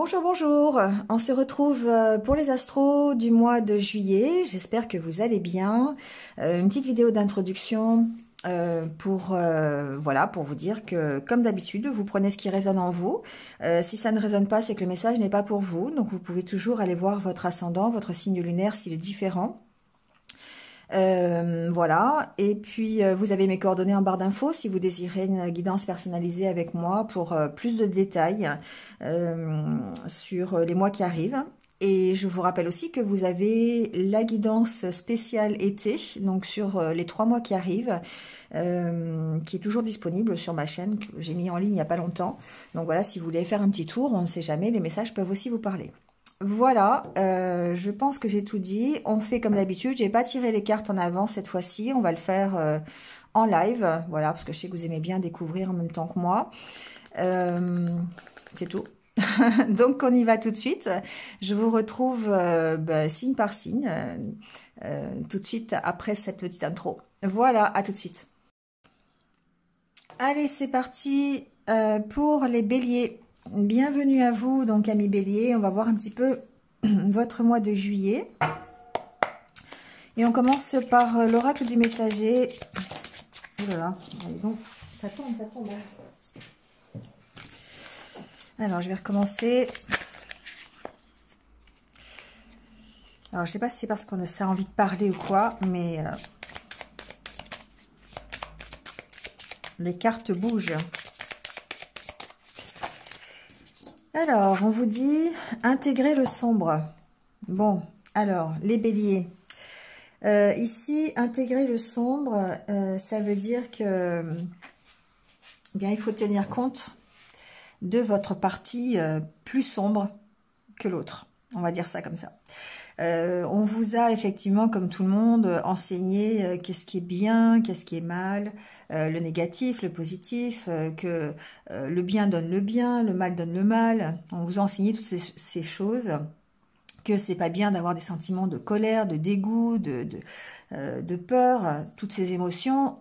Bonjour, bonjour. On se retrouve pour les astros du mois de juillet. J'espère que vous allez bien. Une petite vidéo d'introduction voilà, pour vous dire que, comme d'habitude, vous prenez ce qui résonne en vous. Si ça ne résonne pas, c'est que le message n'est pas pour vous. Donc, vous pouvez toujours aller voir votre ascendant, votre signe lunaire s'il est différent. Voilà, et puis vous avez mes coordonnées en barre d'infos si vous désirez une guidance personnalisée avec moi pour plus de détails sur les mois qui arrivent. Et je vous rappelle aussi que vous avez la guidance spéciale été, donc sur les 3 mois qui arrivent, qui est toujours disponible sur ma chaîne, que j'ai mis en ligne il n'y a pas longtemps. Donc voilà, si vous voulez faire un petit tour, on ne sait jamais, les messages peuvent aussi vous parler. Voilà, je pense que j'ai tout dit. On fait comme d'habitude. J'ai pas tiré les cartes en avant cette fois-ci. On va le faire en live. Voilà, parce que je sais que vous aimez bien découvrir en même temps que moi. C'est tout. Donc, on y va tout de suite. Je vous retrouve signe par signe tout de suite après cette petite intro. Voilà, à tout de suite. Allez, c'est parti pour les béliers. Bienvenue à vous, donc amis béliers. On va voir un petit peu votre mois de juillet. Et on commence par l'oracle du messager. Oh là là, allez donc, ça tombe, ça tombe. Alors, je vais recommencer. Alors, je sais pas si c'est parce qu'on a envie de parler ou quoi, mais les cartes bougent. Alors, on vous dit intégrer le sombre. Bon, alors, les béliers. Ici, intégrer le sombre, ça veut dire que bien, il faut tenir compte de votre partie plus sombre que l'autre. On va dire ça comme ça. On vous a effectivement, comme tout le monde, enseigné qu'est-ce qui est bien, qu'est-ce qui est mal, le négatif, le positif, que le bien donne le bien, le mal donne le mal. On vous a enseigné toutes ces choses, que c'est pas bien d'avoir des sentiments de colère, de dégoût, de peur. Toutes ces émotions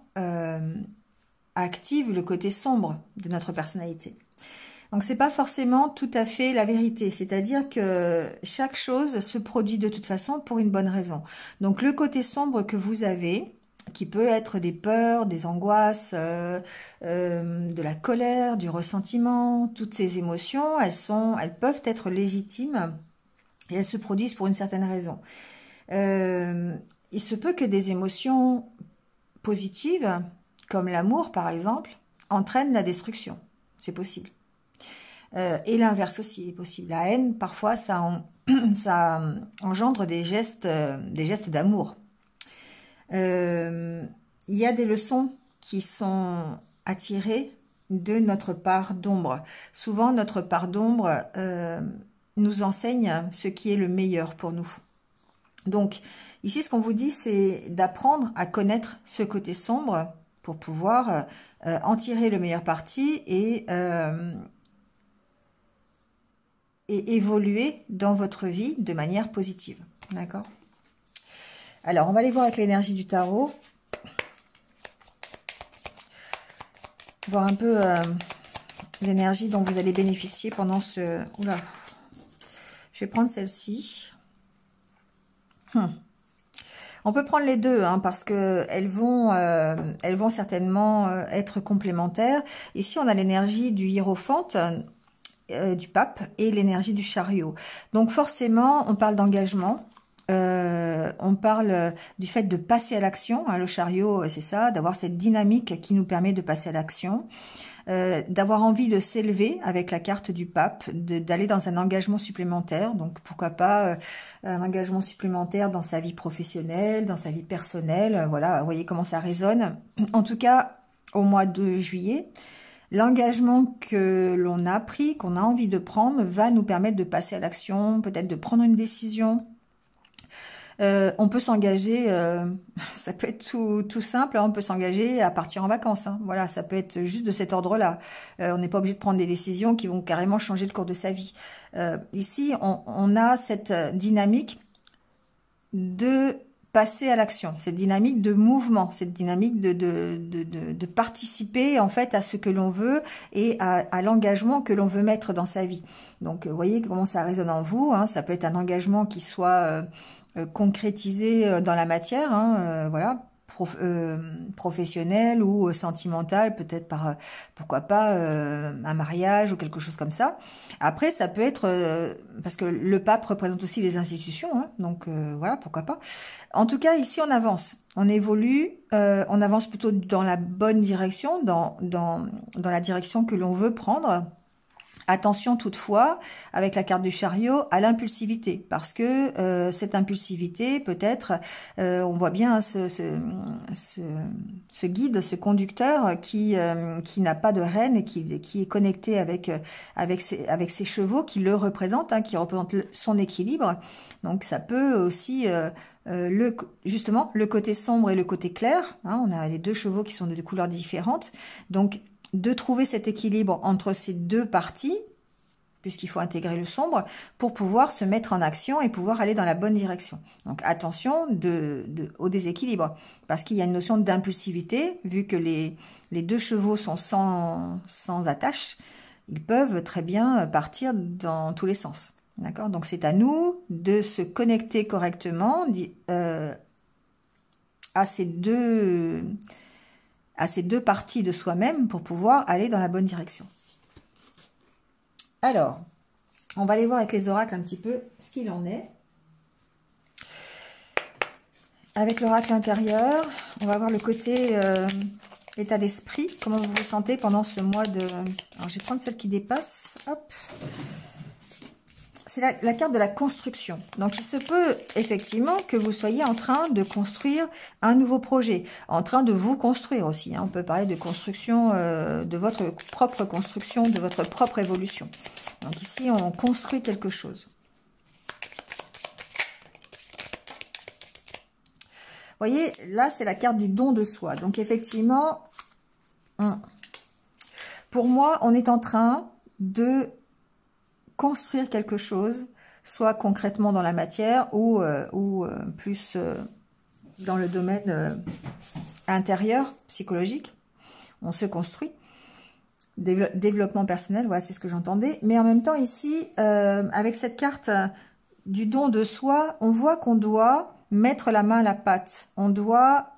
activent le côté sombre de notre personnalité. Donc, c'est pas forcément tout à fait la vérité. C'est-à-dire que chaque chose se produit de toute façon pour une bonne raison. Donc, le côté sombre que vous avez, qui peut être des peurs, des angoisses, de la colère, du ressentiment, toutes ces émotions, elles peuvent être légitimes et elles se produisent pour une certaine raison. Il se peut que des émotions positives, comme l'amour par exemple, entraînent la destruction. C'est possible. Et l'inverse aussi est possible. La haine, parfois, ça engendre des gestes d'amour. Il y a des leçons qui sont attirées de notre part d'ombre. Souvent, notre part d'ombre nous enseigne ce qui est le meilleur pour nous. Donc, ici, ce qu'on vous dit, c'est d'apprendre à connaître ce côté sombre pour pouvoir en tirer le meilleur parti et évoluer dans votre vie de manière positive. D'accord? Alors, on va aller voir avec l'énergie du tarot. Voir un peu l'énergie dont vous allez bénéficier pendant ce... Oula. Je vais prendre celle-ci. On peut prendre les deux, hein, parce que elles vont certainement être complémentaires. Ici, on a l'énergie du hiérophante, du pape, et l'énergie du chariot. Donc forcément, on parle d'engagement, on parle du fait de passer à l'action, hein, le chariot, c'est ça, d'avoir cette dynamique qui nous permet de passer à l'action, d'avoir envie de s'élever avec la carte du pape, d'aller dans un engagement supplémentaire, donc pourquoi pas un engagement supplémentaire dans sa vie professionnelle, dans sa vie personnelle, voilà, vous voyez comment ça résonne. En tout cas, au mois de juillet, l'engagement que l'on a pris, qu'on a envie de prendre, va nous permettre de passer à l'action, peut-être de prendre une décision. On peut s'engager, ça peut être tout simple, hein, on peut s'engager à partir en vacances. Hein, voilà, ça peut être juste de cet ordre-là. On n'est pas obligé de prendre des décisions qui vont carrément changer le cours de sa vie. Ici, on a cette dynamique de passer à l'action, cette dynamique de mouvement, cette dynamique de participer en fait à ce que l'on veut et à l'engagement que l'on veut mettre dans sa vie. Donc, vous voyez comment ça résonne en vous, hein. Ça peut être un engagement qui soit concrétisé dans la matière, hein, voilà, professionnel ou sentimental, peut-être par, pourquoi pas, un mariage ou quelque chose comme ça. Après, ça peut être, parce que le pape représente aussi les institutions, hein, donc voilà, pourquoi pas. En tout cas, ici, on avance, on évolue, on avance plutôt dans la bonne direction, dans la direction que l'on veut prendre. Attention toutefois, avec la carte du chariot, à l'impulsivité, parce que cette impulsivité, peut-être, on voit bien ce guide, ce conducteur qui n'a pas de rêne et qui est connecté avec ses chevaux, qui le représentent, hein, qui représentent son équilibre. Donc ça peut aussi... justement, le côté sombre et le côté clair, hein, on a les deux chevaux qui sont de couleurs différentes, donc de trouver cet équilibre entre ces deux parties, puisqu'il faut intégrer le sombre, pour pouvoir se mettre en action et pouvoir aller dans la bonne direction. Donc attention au déséquilibre, parce qu'il y a une notion d'impulsivité, vu que les deux chevaux sont sans attache, ils peuvent très bien partir dans tous les sens. D'accord? Donc c'est à nous de se connecter correctement à ces deux parties de soi-même pour pouvoir aller dans la bonne direction. Alors, on va aller voir avec les oracles un petit peu ce qu'il en est. Avec l'oracle intérieur, on va voir le côté état d'esprit, comment vous vous sentez pendant ce mois de... Alors, je vais prendre celle qui dépasse. Hop. C'est la carte de la construction. Donc, il se peut effectivement que vous soyez en train de construire un nouveau projet, en train de vous construire aussi, hein. On peut parler de construction, de votre propre construction, de votre propre évolution. Donc ici, on construit quelque chose. Vous voyez, là, c'est la carte du don de soi. Donc effectivement, pour moi, on est en train de construire quelque chose, soit concrètement dans la matière ou plus dans le domaine intérieur, psychologique. On se construit. Développement personnel, voilà, c'est ce que j'entendais. Mais en même temps, ici, avec cette carte du don de soi, on voit qu'on doit mettre la main à la pâte. On doit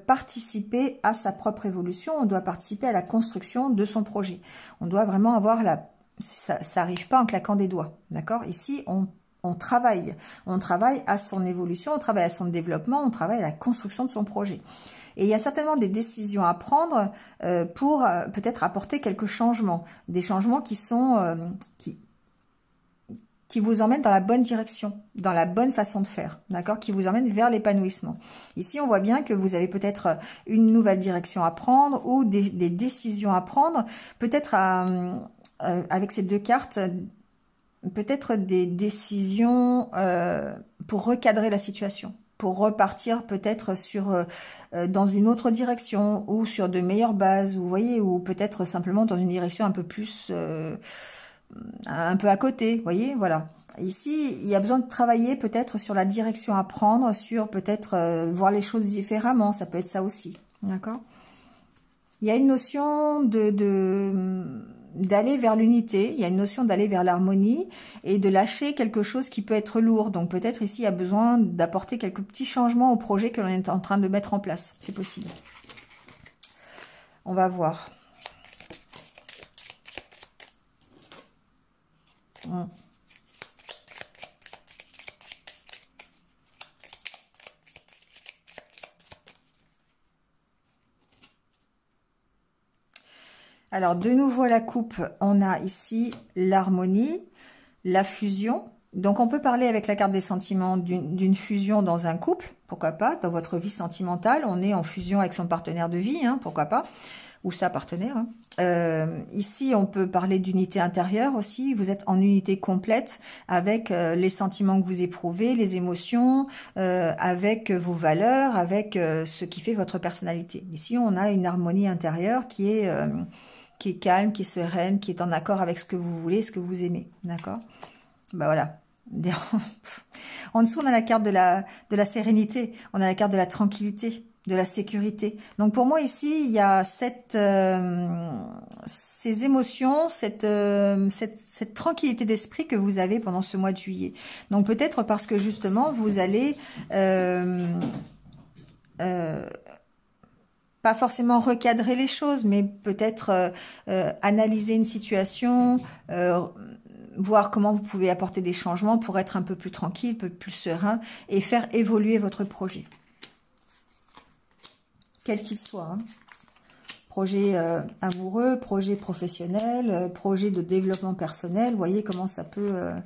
participer à sa propre évolution. On doit participer à la construction de son projet. On doit vraiment avoir la... Ça n'arrive pas en claquant des doigts, d'accord? Ici, on travaille. On travaille à son évolution, on travaille à son développement, on travaille à la construction de son projet. Et il y a certainement des décisions à prendre pour peut-être apporter quelques changements. Des changements qui sont qui vous emmènent dans la bonne direction, dans la bonne façon de faire, d'accord? Qui vous emmènent vers l'épanouissement. Ici, on voit bien que vous avez peut-être une nouvelle direction à prendre ou des décisions à prendre. Peut-être avec ces deux cartes, peut-être des décisions pour recadrer la situation, pour repartir peut-être sur dans une autre direction ou sur de meilleures bases, vous voyez, ou peut-être simplement dans une direction un peu plus un peu à côté, vous voyez, voilà. Ici, il y a besoin de travailler peut-être sur la direction à prendre, sur peut-être voir les choses différemment, ça peut être ça aussi, d'accord? Il y a une notion d'aller vers l'unité, il y a une notion d'aller vers l'harmonie et de lâcher quelque chose qui peut être lourd. Donc peut-être ici, il y a besoin d'apporter quelques petits changements au projet que l'on est en train de mettre en place. C'est possible. On va voir. Alors, de nouveau à la coupe, on a ici l'harmonie, la fusion. Donc, on peut parler avec la carte des sentiments d'une fusion dans un couple, pourquoi pas, dans votre vie sentimentale. On est en fusion avec son partenaire de vie, hein, pourquoi pas, ou sa partenaire. Hein. Ici, on peut parler d'unité intérieure aussi. Vous êtes en unité complète avec les sentiments que vous éprouvez, les émotions, avec vos valeurs, avec ce qui fait votre personnalité. Ici, on a une harmonie intérieure qui est calme, qui est sereine, qui est en accord avec ce que vous voulez, ce que vous aimez. D'accord? Ben voilà. En dessous, on a la carte de la sérénité, on a la carte de la tranquillité, de la sécurité. Donc pour moi ici, il y a ces émotions, cette tranquillité d'esprit que vous avez pendant ce mois de juillet. Donc peut-être parce que justement, vous allez pas forcément recadrer les choses, mais peut-être analyser une situation, voir comment vous pouvez apporter des changements pour être un peu plus tranquille, un peu plus serein et faire évoluer votre projet. Quel qu'il soit. Hein. Projet amoureux, projet professionnel, projet de développement personnel. Vous voyez comment ça peut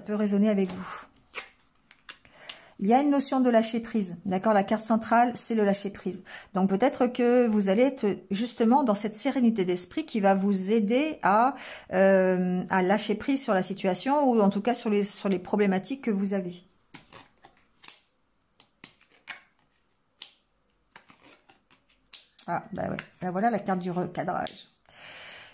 résonner avec vous. Il y a une notion de lâcher prise, d'accord? La carte centrale, c'est le lâcher prise. Donc peut-être que vous allez être justement dans cette sérénité d'esprit qui va vous aider à lâcher prise sur la situation ou en tout cas sur les problématiques que vous avez. Ah, bah ouais, là voilà la carte du recadrage.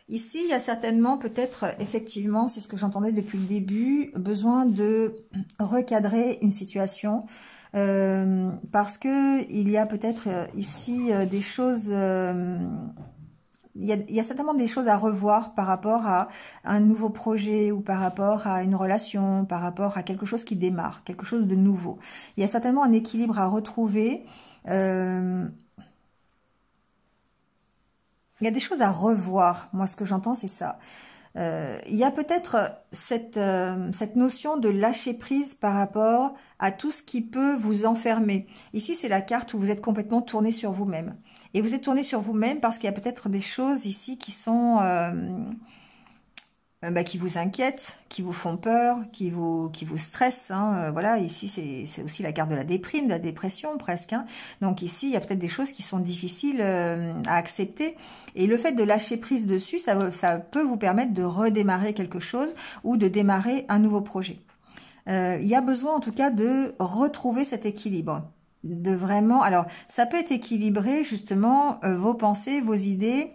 Ici, il y a certainement peut-être, effectivement, c'est ce que j'entendais depuis le début, besoin de recadrer une situation parce que il y a peut-être ici des choses, il y a certainement des choses à revoir par rapport à un nouveau projet ou par rapport à une relation, par rapport à quelque chose qui démarre, quelque chose de nouveau. Il y a certainement un équilibre à retrouver. Il y a des choses à revoir. Moi, ce que j'entends, c'est ça. Il y a peut-être cette notion de lâcher prise par rapport à tout ce qui peut vous enfermer. Ici, c'est la carte où vous êtes complètement tourné sur vous-même. Et vous êtes tourné sur vous-même parce qu'il y a peut-être des choses ici qui sont... qui vous inquiètent, qui vous font peur, qui vous stressent. Hein. Voilà, ici, c'est aussi la carte de la déprime, de la dépression presque. Hein. Donc ici, il y a peut-être des choses qui sont difficiles à accepter. Et le fait de lâcher prise dessus, ça peut vous permettre de redémarrer quelque chose ou de démarrer un nouveau projet. Il y a besoin en tout cas de retrouver cet équilibre. De vraiment, alors ça peut être équilibré justement vos pensées, vos idées.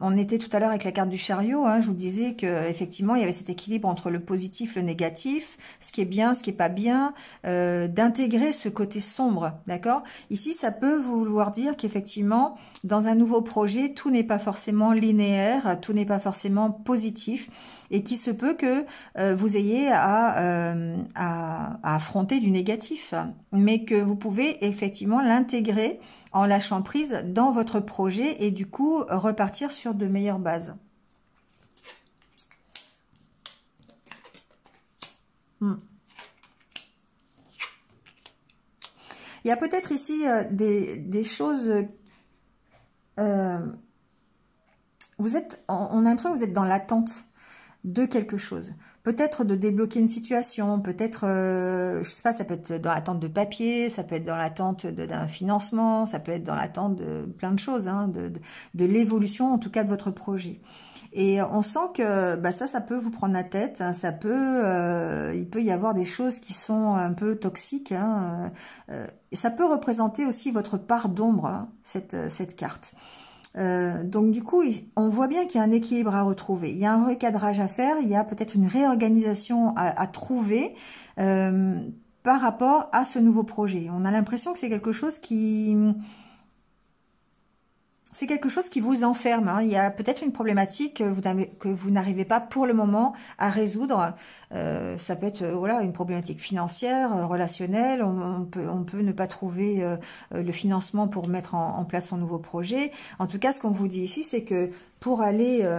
On était tout à l'heure avec la carte du chariot, hein, je vous disais qu'effectivement, il y avait cet équilibre entre le positif, le négatif, ce qui est bien, ce qui est pas bien, d'intégrer ce côté sombre, d'accord? Ici, ça peut vouloir dire qu'effectivement, dans un nouveau projet, tout n'est pas forcément linéaire, tout n'est pas forcément positif, et qu'il se peut que vous ayez à affronter du négatif, mais que vous pouvez effectivement l'intégrer en lâchant prise dans votre projet et du coup repartir sur de meilleures bases. Il y a peut-être ici des choses... on a l'impression que vous êtes dans l'attente de quelque chose. Peut-être de débloquer une situation, peut-être, je sais pas, ça peut être dans l'attente de papier, ça peut être dans l'attente d'un financement, ça peut être dans l'attente de plein de choses, hein, de l'évolution en tout cas de votre projet. Et on sent que ça peut vous prendre la tête, hein, il peut y avoir des choses qui sont un peu toxiques. Hein, et ça peut représenter aussi votre part d'ombre, hein, cette carte. Donc du coup, on voit bien qu'il y a un équilibre à retrouver. Il y a un recadrage à faire, il y a peut-être une réorganisation à trouver par rapport à ce nouveau projet. On a l'impression que c'est quelque chose qui... C'est quelque chose qui vous enferme. Hein. Il y a peut-être une problématique que vous n'arrivez pas pour le moment à résoudre. Ça peut être voilà, une problématique financière, relationnelle. On peut ne pas trouver le financement pour mettre en place son nouveau projet. En tout cas, ce qu'on vous dit ici, c'est que pour aller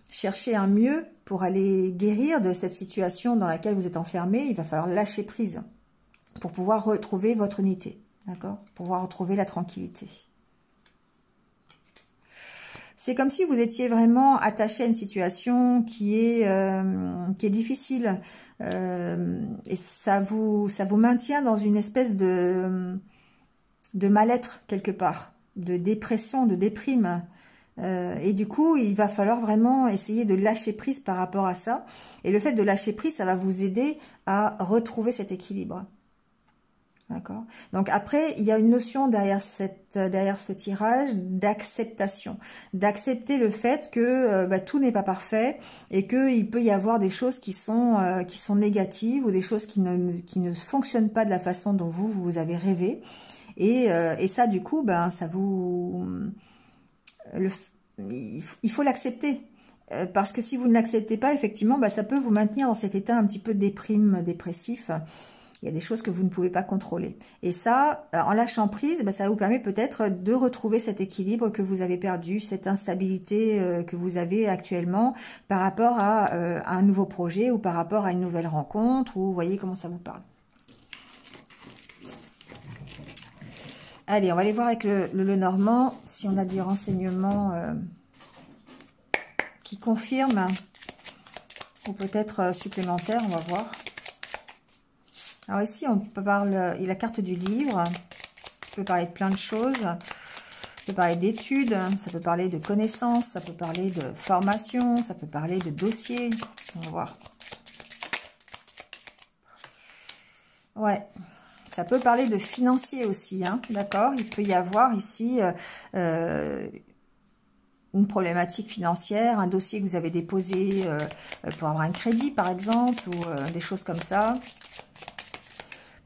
chercher un mieux, pour aller guérir de cette situation dans laquelle vous êtes enfermé, il va falloir lâcher prise pour pouvoir retrouver votre unité. D'accord ? Pour pouvoir retrouver la tranquillité. C'est comme si vous étiez vraiment attaché à une situation qui est difficile. Et ça vous maintient dans une espèce de mal-être quelque part, de dépression, de déprime. Et du coup, il va falloir vraiment essayer de lâcher prise par rapport à ça. Et le fait de lâcher prise, ça va vous aider à retrouver cet équilibre. D'accord. Donc après, il y a une notion derrière ce tirage d'acceptation, d'accepter le fait que tout n'est pas parfait et qu'il peut y avoir des choses qui sont négatives ou des choses qui ne fonctionnent pas de la façon dont vous avez rêvé. Et ça, du coup, ça vous, il faut l'accepter. Parce que si vous ne l'acceptez pas, effectivement, ça peut vous maintenir dans cet état un petit peu dépressif. Il y a des choses que vous ne pouvez pas contrôler. Et ça, en lâchant prise, ça vous permet peut-être de retrouver cet équilibre que vous avez perdu, cette instabilité que vous avez actuellement par rapport à un nouveau projet ou par rapport à une nouvelle rencontre, ou vous voyez comment ça vous parle. Allez, on va aller voir avec le Normand si on a des renseignements qui confirment ou peut-être supplémentaires, on va voir. Alors ici, il y a la carte du livre, on peut parler de plein de choses, ça peut parler d'études, ça peut parler de connaissances, ça peut parler de formation, ça peut parler de dossiers, on va voir. Ouais, ça peut parler de financier aussi, hein, d'accord? Il peut y avoir ici une problématique financière, un dossier que vous avez déposé pour avoir un crédit par exemple, ou des choses comme ça,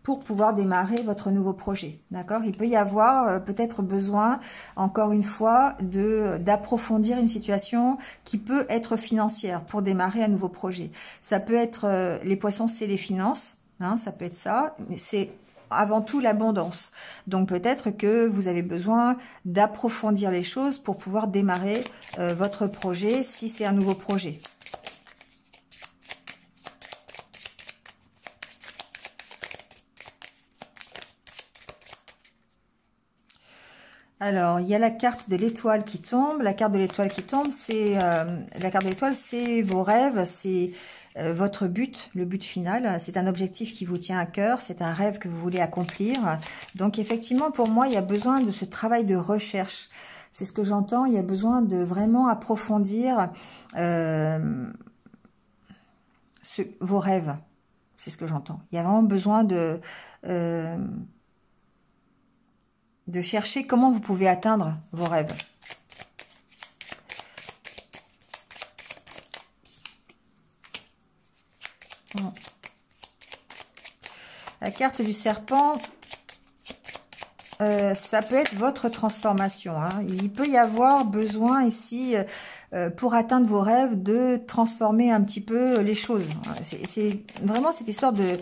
pour pouvoir démarrer votre nouveau projet, d'accord? Il peut y avoir peut-être besoin, encore une fois, d'approfondir une situation qui peut être financière pour démarrer un nouveau projet. Ça peut être, les poissons, c'est les finances, hein, ça peut être ça, mais c'est avant tout l'abondance. Donc peut-être que vous avez besoin d'approfondir les choses pour pouvoir démarrer votre projet, si c'est un nouveau projet. Alors, il y a la carte de l'étoile qui tombe. La carte de l'étoile qui tombe, c'est la carte de l'étoile, c'est vos rêves, c'est votre but, le but final. C'est un objectif qui vous tient à cœur, c'est un rêve que vous voulez accomplir. Donc, effectivement, pour moi, il y a besoin de ce travail de recherche. C'est ce que j'entends. Il y a besoin de vraiment approfondir vos rêves. C'est ce que j'entends. Il y a vraiment besoin de chercher comment vous pouvez atteindre vos rêves. La carte du serpent, ça peut être votre transformation, hein. Il peut y avoir besoin ici, pour atteindre vos rêves, de transformer un petit peu les choses. C'est vraiment cette histoire de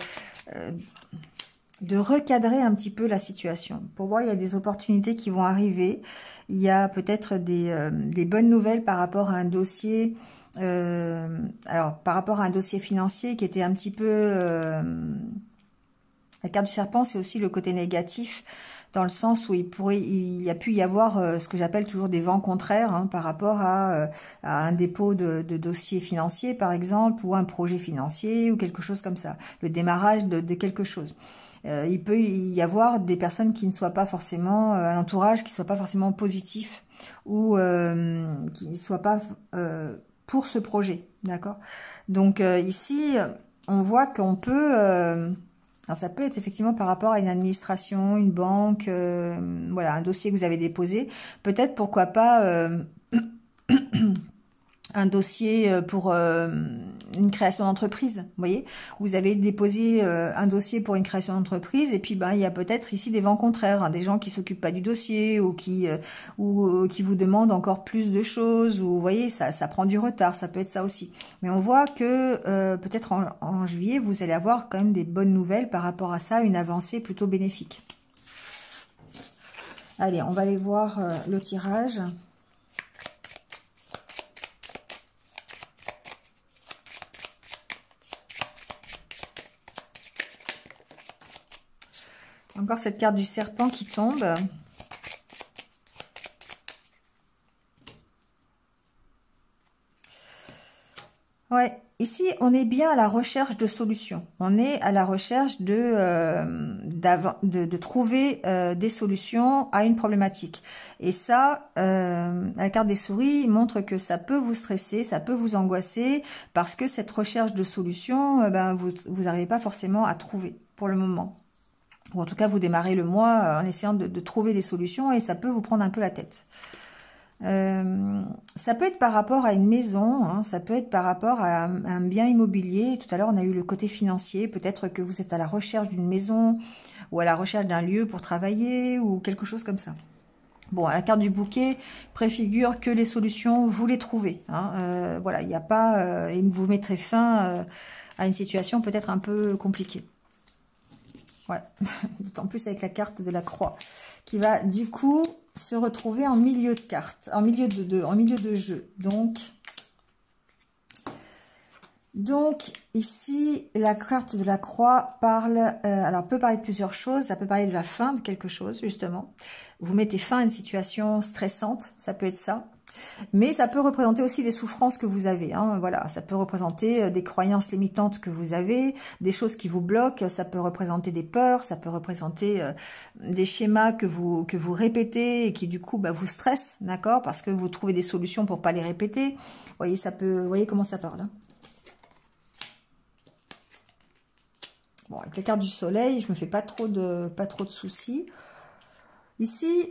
recadrer un petit peu la situation. Pour moi, il y a des opportunités qui vont arriver. Il y a peut-être des bonnes nouvelles par rapport à un dossier, alors par rapport à un dossier financier qui était un petit peu... la carte du serpent, c'est aussi le côté négatif, dans le sens où il y a pu y avoir ce que j'appelle toujours des vents contraires, hein, par rapport à un dépôt de dossier financier, par exemple, ou un projet financier, ou quelque chose comme ça, le démarrage de quelque chose. Il peut y avoir des personnes qui ne soient pas forcément, un entourage qui ne soit pas forcément positif, ou qui ne soit pas pour ce projet, d'accord? Donc ici, on voit qu'on peut... alors ça peut être effectivement par rapport à une administration, une banque, voilà, un dossier que vous avez déposé. Peut-être, pourquoi pas, un dossier pour une création d'entreprise, vous voyez. Vous avez déposé un dossier pour une création d'entreprise, et puis il y a peut-être ici des vents contraires, hein, des gens qui s'occupent pas du dossier, ou qui vous demandent encore plus de choses, ou vous voyez, ça prend du retard, ça peut être ça aussi. Mais on voit que peut-être en juillet, vous allez avoir quand même des bonnes nouvelles par rapport à ça, une avancée plutôt bénéfique. Allez, on va aller voir le tirage. Encore cette carte du serpent qui tombe. Ouais, ici, on est bien à la recherche de solutions. On est à la recherche de trouver des solutions à une problématique. Et ça, la carte des souris montre que ça peut vous stresser, ça peut vous angoisser, parce que cette recherche de solutions, vous n'arrivez pas forcément à trouver pour le moment. Ou en tout cas, vous démarrez le mois en essayant de trouver des solutions et ça peut vous prendre un peu la tête. Ça peut être par rapport à une maison, hein, ça peut être par rapport à un bien immobilier. Tout à l'heure, on a eu le côté financier. Peut-être que vous êtes à la recherche d'une maison ou à la recherche d'un lieu pour travailler ou quelque chose comme ça. Bon, la carte du bouquet préfigure que les solutions, vous les trouvez. Hein, voilà, il n'y a pas... et vous mettrez fin à une situation peut-être un peu compliquée. Ouais, d'autant plus avec la carte de la croix, qui va du coup se retrouver en milieu de carte, en milieu de jeu. Donc ici, la carte de la croix parle, alors peut parler de plusieurs choses, ça peut parler de la fin de quelque chose, justement. Vous mettez fin à une situation stressante, ça peut être ça. Mais ça peut représenter aussi les souffrances que vous avez. Hein, voilà, ça peut représenter des croyances limitantes que vous avez, des choses qui vous bloquent, ça peut représenter des peurs, ça peut représenter des schémas que vous répétez et qui du coup vous stressent, d'accord, parce que vous trouvez des solutions pour pas les répéter. Vous voyez, vous voyez comment ça parle. Hein. Bon, avec la carte du soleil, je me fais pas trop de soucis. Ici,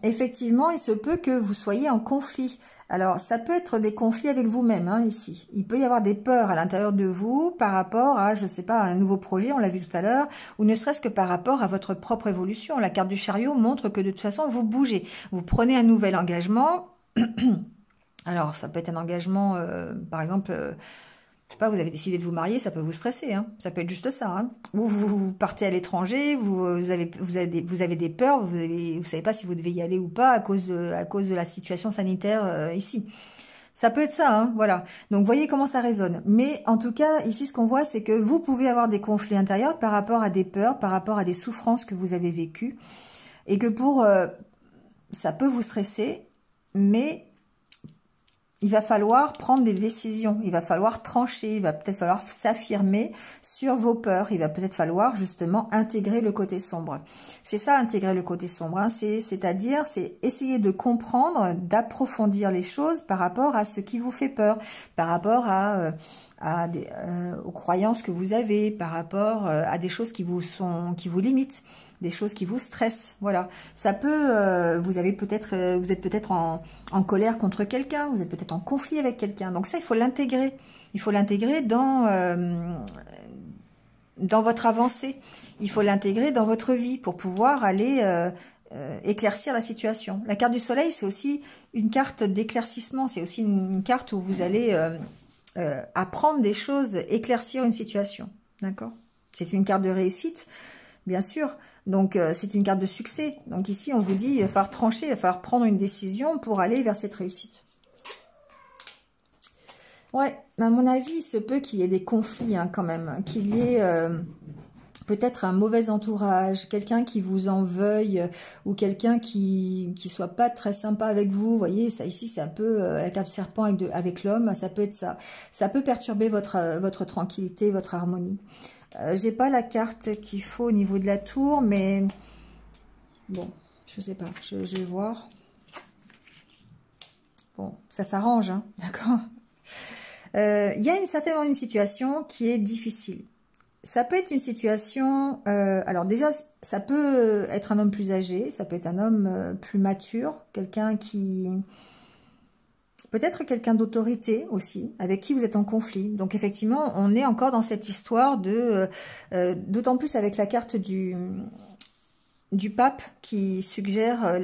effectivement, il se peut que vous soyez en conflit. Alors, ça peut être des conflits avec vous-même, hein, ici. Il peut y avoir des peurs à l'intérieur de vous par rapport à, je sais pas, un nouveau projet, on l'a vu tout à l'heure, ou ne serait-ce que par rapport à votre propre évolution. La carte du chariot montre que de toute façon, vous bougez. Vous prenez un nouvel engagement. Alors, ça peut être un engagement, par exemple... je sais pas, vous avez décidé de vous marier, ça peut vous stresser, hein. Ça peut être juste ça. Hein. Ou vous partez à l'étranger, vous avez des peurs, vous savez pas si vous devez y aller ou pas à cause de la situation sanitaire ici. Ça peut être ça, hein, voilà. Donc, voyez comment ça résonne. Mais en tout cas, ici, ce qu'on voit, c'est que vous pouvez avoir des conflits intérieurs par rapport à des peurs, par rapport à des souffrances que vous avez vécues. Et que ça peut vous stresser, mais... il va falloir prendre des décisions, il va falloir trancher, il va peut-être falloir s'affirmer sur vos peurs, il va peut-être falloir justement intégrer le côté sombre. C'est ça, intégrer le côté sombre, hein. C'est-à-dire, c'est essayer de comprendre, d'approfondir les choses par rapport à ce qui vous fait peur, par rapport aux croyances que vous avez, par rapport à des choses qui vous limitent, des choses qui vous stressent, voilà. Ça peut, vous êtes peut-être en colère contre quelqu'un, vous êtes peut-être en conflit avec quelqu'un. Donc ça, il faut l'intégrer. Il faut l'intégrer dans votre avancée. Il faut l'intégrer dans votre vie pour pouvoir aller éclaircir la situation. La carte du soleil, c'est aussi une carte d'éclaircissement. C'est aussi une carte où vous allez apprendre des choses, éclaircir une situation. D'accord? C'est une carte de réussite, bien sûr. Donc, c'est une carte de succès. Donc ici, on vous dit, il va falloir trancher, il va falloir prendre une décision pour aller vers cette réussite. Ouais, à mon avis, il se peut qu'il y ait des conflits hein, quand même. Qu'il y ait peut-être un mauvais entourage, quelqu'un qui vous en veuille ou quelqu'un qui soit pas très sympa avec vous. Vous voyez, ça ici, c'est un peu la carte serpent avec l'homme. Ça peut être ça. Ça peut perturber votre tranquillité, votre harmonie. J'ai pas la carte qu'il faut au niveau de la tour, mais bon, je sais pas, je vais voir. Bon, ça s'arrange, hein, d'accord. Il y a certainement une situation qui est difficile. Ça peut être une situation, alors déjà, ça peut être un homme plus âgé, ça peut être un homme plus mature, quelqu'un qui... peut-être quelqu'un d'autorité aussi, avec qui vous êtes en conflit. Donc effectivement, on est encore dans cette histoire d'autant plus avec la carte du pape qui suggère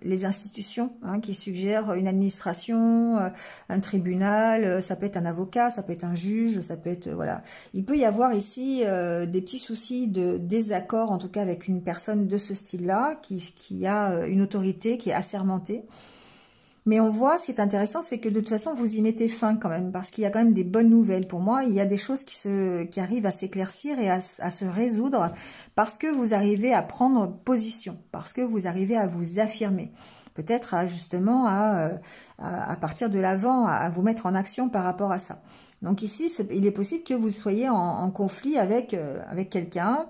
les institutions, hein, qui suggère une administration, un tribunal, ça peut être un avocat, ça peut être un juge, ça peut être... voilà. Il peut y avoir ici des petits soucis de désaccord, en tout cas avec une personne de ce style-là, qui a une autorité, qui est assermentée. Mais on voit, ce qui est intéressant, c'est que de toute façon, vous y mettez fin quand même, parce qu'il y a quand même des bonnes nouvelles. Pour moi, il y a des choses qui arrivent à s'éclaircir et à se résoudre, parce que vous arrivez à prendre position, parce que vous arrivez à vous affirmer. Peut-être justement à partir de l'avant, à vous mettre en action par rapport à ça. Donc ici, il est possible que vous soyez en conflit avec quelqu'un,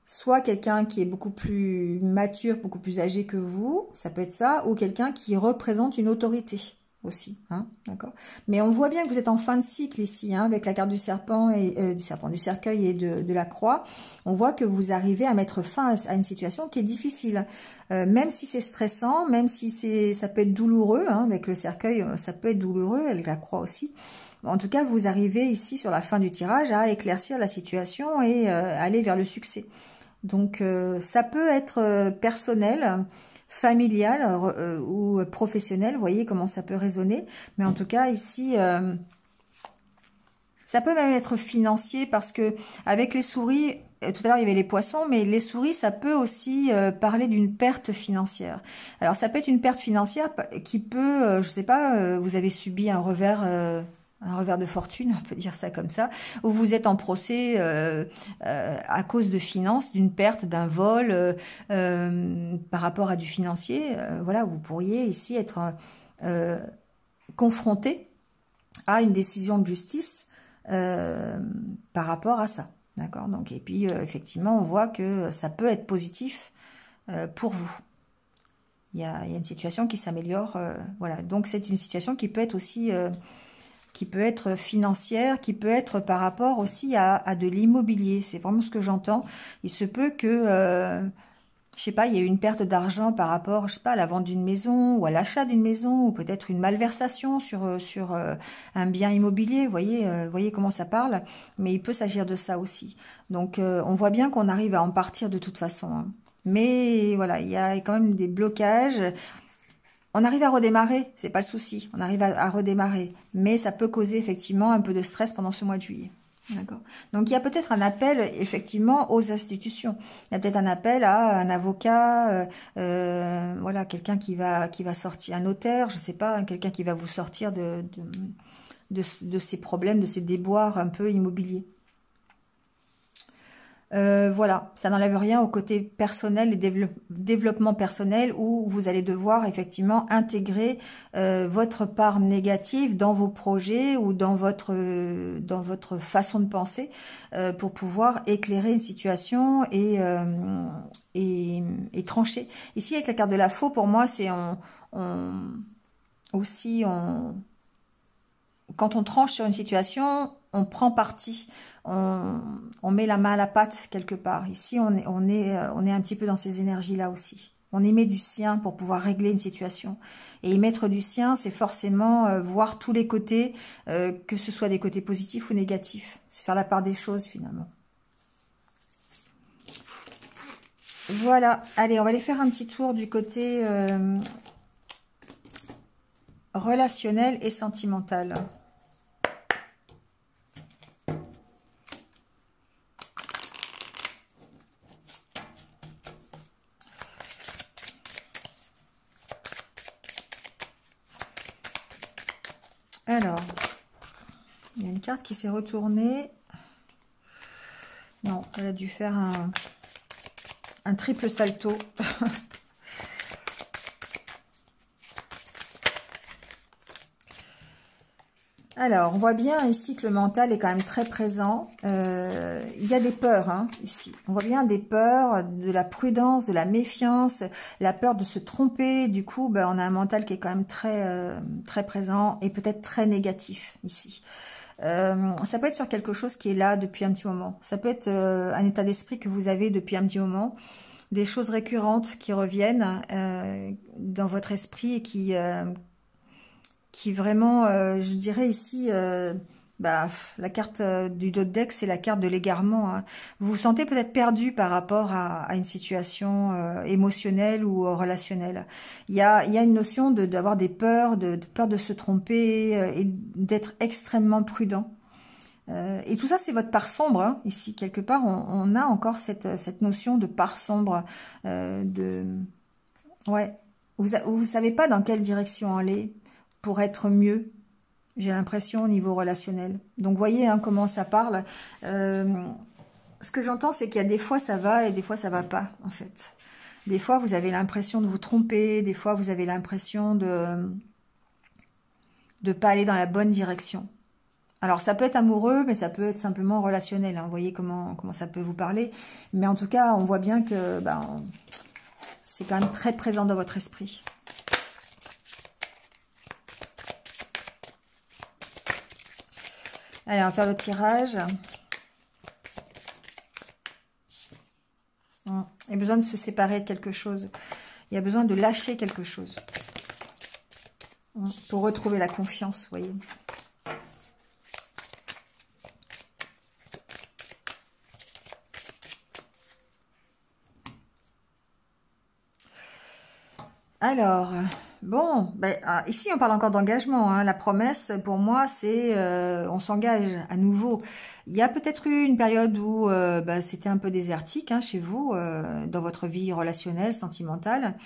soit quelqu'un qui est beaucoup plus mature, beaucoup plus âgé que vous, ça peut être ça, ou quelqu'un qui représente une autorité. aussi, hein, d'accord. Mais on voit bien que vous êtes en fin de cycle ici, hein, avec la carte du serpent et du cercueil et de la croix. On voit que vous arrivez à mettre fin à une situation qui est difficile, même si c'est stressant, même si ça peut être douloureux, hein, avec le cercueil, ça peut être douloureux, avec la croix aussi. En tout cas, vous arrivez ici sur la fin du tirage à éclaircir la situation et aller vers le succès. Donc, ça peut être personnel, familial ou professionnel, vous voyez comment ça peut résonner. Mais en tout cas, ici, ça peut même être financier parce que avec les souris, tout à l'heure il y avait les poissons, mais les souris, ça peut aussi parler d'une perte financière. Alors, ça peut être une perte financière qui peut, je sais pas, vous avez subi un revers de fortune, on peut dire ça comme ça, où vous êtes en procès à cause de finances, d'une perte, d'un vol, par rapport à du financier. Voilà, vous pourriez ici être confronté à une décision de justice par rapport à ça. D'accord. Donc, et puis, effectivement, on voit que ça peut être positif pour vous. Il y a une situation qui s'améliore. Voilà. Donc, c'est une situation qui peut être aussi... qui peut être financière, qui peut être par rapport aussi à de l'immobilier. C'est vraiment ce que j'entends. Il se peut que, je sais pas, il y ait une perte d'argent par rapport, je sais pas, à la vente d'une maison ou à l'achat d'une maison, ou peut-être une malversation sur un bien immobilier. Vous voyez comment ça parle. Mais il peut s'agir de ça aussi. Donc, on voit bien qu'on arrive à en partir de toute façon, hein. Mais voilà, il y a quand même des blocages. On arrive à redémarrer, c'est pas le souci, on arrive à redémarrer, mais ça peut causer effectivement un peu de stress pendant ce mois de juillet. D'accord. Donc il y a peut-être un appel effectivement aux institutions. Il y a peut-être un appel à un avocat, voilà, quelqu'un qui va sortir, un notaire, je sais pas, quelqu'un qui va vous sortir de ces problèmes, de ces déboires un peu immobiliers. Voilà, ça n'enlève rien au côté personnel et développement personnel où vous allez devoir effectivement intégrer votre part négative dans vos projets ou dans votre façon de penser pour pouvoir éclairer une situation et trancher. Ici, avec la carte de la faux, pour moi, c'est quand on tranche sur une situation, on prend parti. On met la main à la pâte quelque part. Ici, on est un petit peu dans ces énergies-là aussi. On y met du sien pour pouvoir régler une situation. Et y mettre du sien, c'est forcément voir tous les côtés, que ce soit des côtés positifs ou négatifs. C'est faire la part des choses, finalement. Voilà. Allez, on va aller faire un petit tour du côté relationnel et sentimental. Alors, il y a une carte qui s'est retournée. Non, elle a dû faire un triple salto. Alors, on voit bien ici que le mental est quand même très présent. Il y a des peurs, hein, ici. On voit bien des peurs, de la prudence, de la méfiance, la peur de se tromper. Du coup, ben, on a un mental qui est quand même très présent et peut-être très négatif ici. Ça peut être sur quelque chose qui est là depuis un petit moment. Ça peut être un état d'esprit que vous avez depuis un petit moment. Des choses récurrentes qui reviennent dans votre esprit et qui vraiment, je dirais ici, la carte du dos de deck, c'est la carte de l'égarement, hein. Vous vous sentez peut-être perdu par rapport à une situation émotionnelle ou relationnelle. Il y a une notion d'avoir des peurs, de peur de se tromper et d'être extrêmement prudent. Et tout ça, c'est votre part sombre, hein. Ici, quelque part, on a encore cette notion de part sombre. Ouais, vous savez pas dans quelle direction aller pour être mieux, j'ai l'impression, au niveau relationnel. Donc, voyez hein, comment ça parle. Ce que j'entends, c'est qu'il y a des fois, ça va et des fois, ça va pas, en fait. Des fois, vous avez l'impression de vous tromper. Des fois, vous avez l'impression de pas aller dans la bonne direction. Alors, ça peut être amoureux, mais ça peut être simplement relationnel. Hein. Vous voyez comment ça peut vous parler. Mais en tout cas, on voit bien que c'est quand même très présent dans votre esprit. Allez, on va faire le tirage. Il y a besoin de se séparer de quelque chose. Il y a besoin de lâcher quelque chose. Pour retrouver la confiance, vous voyez. Alors, bon, ben, ici on parle encore d'engagement. Hein. La promesse, pour moi, c'est on s'engage à nouveau. Il y a peut-être eu une période où ben, c'était un peu désertique hein, chez vous, dans votre vie relationnelle, sentimentale,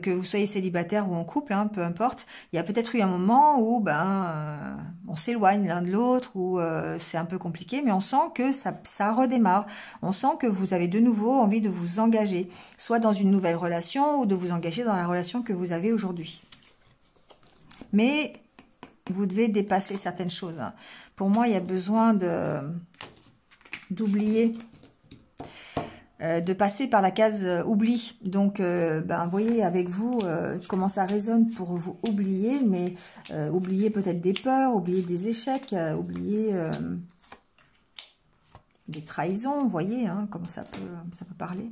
que vous soyez célibataire ou en couple, hein, peu importe. Il y a peut-être eu un moment où ben on s'éloigne l'un de l'autre, où c'est un peu compliqué, mais on sent que ça redémarre. On sent que vous avez de nouveau envie de vous engager, soit dans une nouvelle relation ou de vous engager dans la relation que vous avez aujourd'hui. Mais vous devez dépasser certaines choses. Hein. Pour moi, il y a besoin d'oublier, de passer par la case oubli. Donc, ben, vous voyez avec vous comment ça résonne pour vous oublier, mais oublier peut-être des peurs, oublier des échecs, oublier des trahisons, vous voyez hein, comment ça peut parler.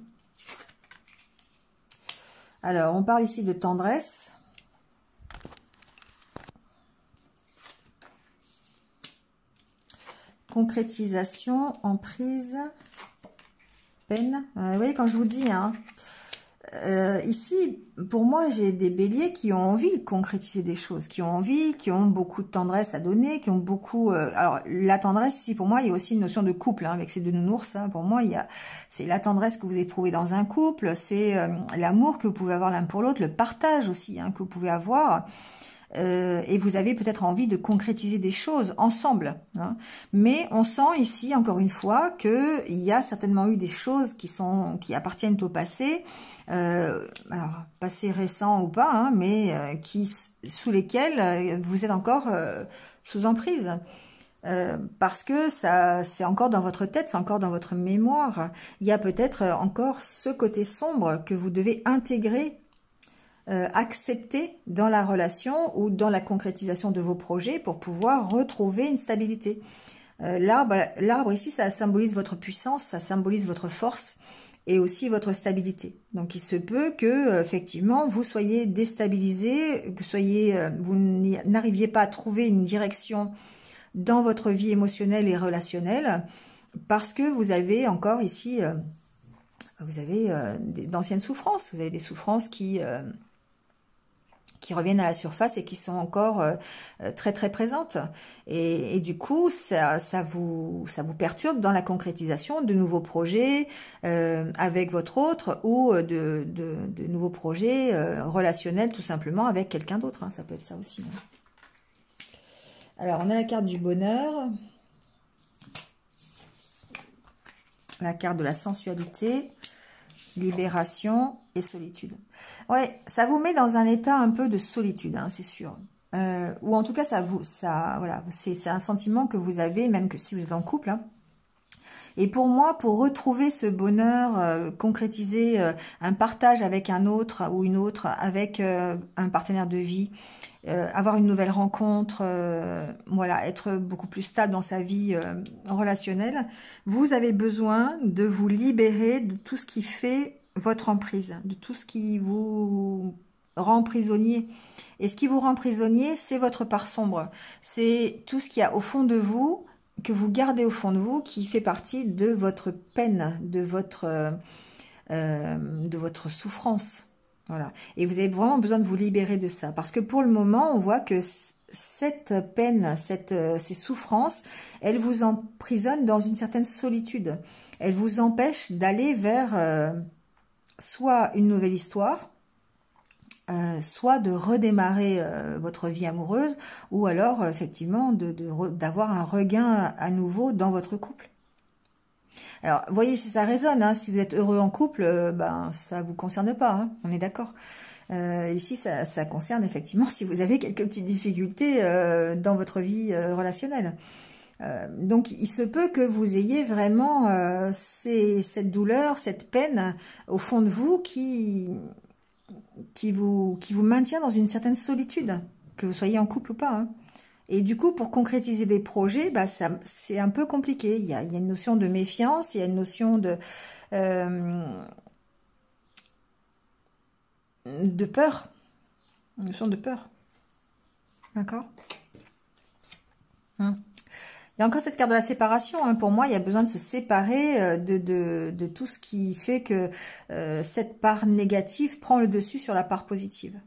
Alors, on parle ici de tendresse. Concrétisation, emprise, peine. Vous voyez, quand je vous dis, hein, ici, pour moi, j'ai des béliers qui ont envie de concrétiser des choses, qui ont envie, qui ont beaucoup de tendresse à donner, qui ont beaucoup... alors, la tendresse, ici, pour moi, il y a aussi une notion de couple, hein, avec ces deux nounours. Hein, pour moi, c'est la tendresse que vous éprouvez dans un couple, c'est l'amour que vous pouvez avoir l'un pour l'autre, le partage aussi hein, que vous pouvez avoir... et vous avez peut-être envie de concrétiser des choses ensemble. Hein. Mais on sent ici, encore une fois, qu'il y a certainement eu des choses qui appartiennent au passé, alors passé récent ou pas, hein, mais sous lesquels vous êtes encore sous emprise. Parce que c'est encore dans votre tête, c'est encore dans votre mémoire. Il y a peut-être encore ce côté sombre que vous devez intégrer, accepter dans la relation ou dans la concrétisation de vos projets pour pouvoir retrouver une stabilité. L'arbre ici, ça symbolise votre puissance, ça symbolise votre force et aussi votre stabilité. Donc il se peut que effectivement vous soyez déstabilisé, vous n'arriviez pas à trouver une direction dans votre vie émotionnelle et relationnelle parce que vous avez encore ici, vous avez d'anciennes souffrances, vous avez des souffrances qui reviennent à la surface et qui sont encore très très présentes. Et du coup, ça vous perturbe dans la concrétisation de nouveaux projets avec votre autre ou de nouveaux projets relationnels tout simplement avec quelqu'un d'autre. Hein, ça peut être ça aussi. Hein. Alors, on a la carte du bonheur, la carte de la sensualité, libération et solitude. Ouais, ça vous met dans un état un peu de solitude, hein, c'est sûr. Ou en tout cas, voilà, c'est un sentiment que vous avez, même que si vous êtes en couple. Hein. Et pour moi, pour retrouver ce bonheur, concrétiser un partage avec un autre ou une autre, avec un partenaire de vie, avoir une nouvelle rencontre, voilà, être beaucoup plus stable dans sa vie relationnelle, vous avez besoin de vous libérer de tout ce qui fait votre emprise, de tout ce qui vous rend prisonnier. Et ce qui vous rend prisonnier, c'est votre part sombre. C'est tout ce qu'il y a au fond de vous, que vous gardez au fond de vous, qui fait partie de votre peine, de votre souffrance. Voilà. Et vous avez vraiment besoin de vous libérer de ça. Parce que pour le moment, on voit que cette peine, ces souffrances, elles vous emprisonnent dans une certaine solitude. Elles vous empêchent d'aller vers soit une nouvelle histoire, soit de redémarrer votre vie amoureuse, ou alors effectivement d'avoir un regain à nouveau dans votre couple. Alors, voyez si ça résonne, hein, si vous êtes heureux en couple, ben ça vous concerne pas, hein, on est d'accord. Ici, ça concerne effectivement si vous avez quelques petites difficultés dans votre vie relationnelle. Donc, il se peut que vous ayez vraiment cette douleur, cette peine au fond de vous qui vous maintient dans une certaine solitude, que vous soyez en couple ou pas. Hein. Et du coup, pour concrétiser des projets, bah, c'est un peu compliqué. Il y a une notion de méfiance, il y a une notion de peur. Une notion de peur. D'accord? Il y a encore cette carte de la séparation. Hein. Pour moi, il y a besoin de se séparer de tout ce qui fait que cette part négative prend le dessus sur la part positive.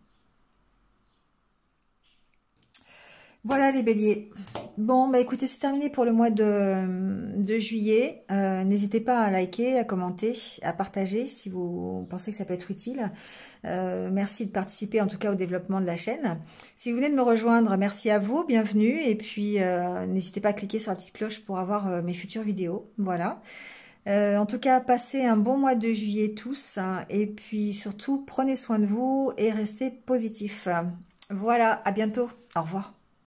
Voilà les béliers. Bon, bah écoutez, c'est terminé pour le mois de juillet. N'hésitez pas à liker, à commenter, à partager si vous pensez que ça peut être utile. Merci de participer en tout cas au développement de la chaîne. Si vous venez de me rejoindre, merci à vous, bienvenue. Et puis, n'hésitez pas à cliquer sur la petite cloche pour avoir mes futures vidéos. Voilà. En tout cas, passez un bon mois de juillet tous. Hein, et puis surtout, prenez soin de vous et restez positifs. Voilà, à bientôt. Au revoir.